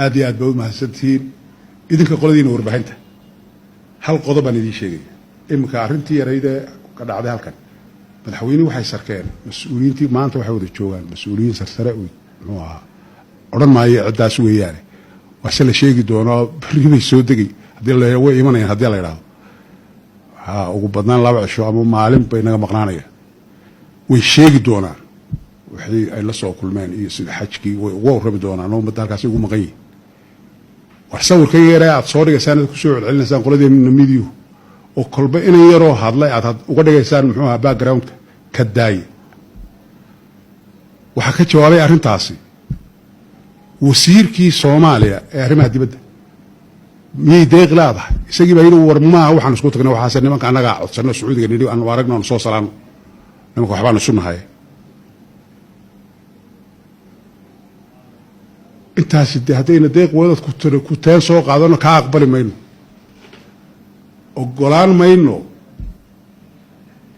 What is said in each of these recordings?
aad iyo aad baa u mahadsantihiin idinka qoladiina warbaahinta hal qodob baan idiin sheegaya iminka arrintii yaraydee ka dhacday halkan madaxweynuhu waxay sarkeen mas-uuliyiintii maanta waxay wada joogaan mas-uuliyiin sarsare muxuu ahaa odhan maayo ciddaas weeyaane waase la sheegi doonaa berri bay soo degay haddii la way imanayaan haddii la yidhaahdo waxaa ugu badnaan 2 cisho ama maalin bay naga maqnaanayaan way sheegi doonaan wixii ay la soo kulmeen iyo sida xajkii way uga warrami doonaan oo ummadda halkaasi ugu maqan yihiin war sawirka yare aad soo dhigaysaan aad ku soo celcelinaysaan qoladeena midiyu oo kolba inay yaroo hadlay aad uga dhigaysaan muxuu ahaa backgroundka ka daaya waxaa ka jawaabay arrintaasi wasiirkii Soomaaliya ee arrimaha dibadda miyay deeq leedahay isagii baa yidhi war maaha waxaan isku tagnay waxaase nimanka annaga codsanno Sacuudiga nidhi aan aragno soo salaano nimanka waxbaan isu nahay intaasi haddayna deeq wadad ku teen soo qaadano ka aqbali mayno ogolaan mayno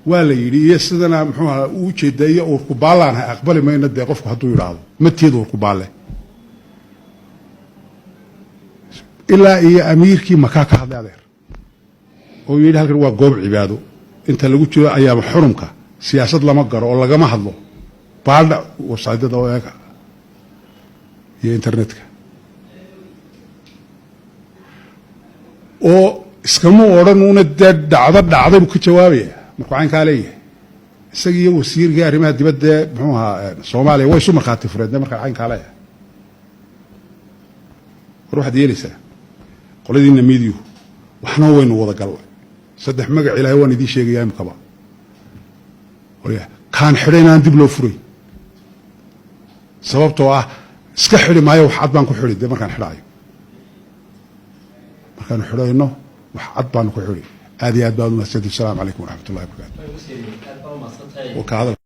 waa la yidhi iyo sidana muxuu ahaa uu jeedayo oo ku baalaan aqbali mayno dee qofku hadduu yidhaahdo mateedu ku baalle ilaa iyo amiirkii makaa ka hadlay adeer oo yidhi halkan waa goob cibaado inta lagu jiro ayaama xurumka siyaasad lama garo oo lagama hadlo baaldha wasaadada oo eega iyo internetka oo iskama odhan una dhacday buu ka jawaabaya markuu caynkaa leeyahay isagii iyo wasiirkii arrimaha dibadda muxuu ahaa Soomaaliya way isu markhaati fureedna markaa caynkaa leeyahay war waxaad yeelaysaa qoladiina midiyu waxna waynu wada galnay 3 magac ilaahay waan idiin sheegayaa imkaba kaan xidhaynaan dib loo furay sababtoo ah iska xidhi maayo wax cad baan ku xidhi dee markaan xidhaayo markaan xidhayno wax cad baan ku xidhi aad iyo aad baad u mahadsantihiin. Assalaamu calaykum waraxmatullahi wabarakaatu.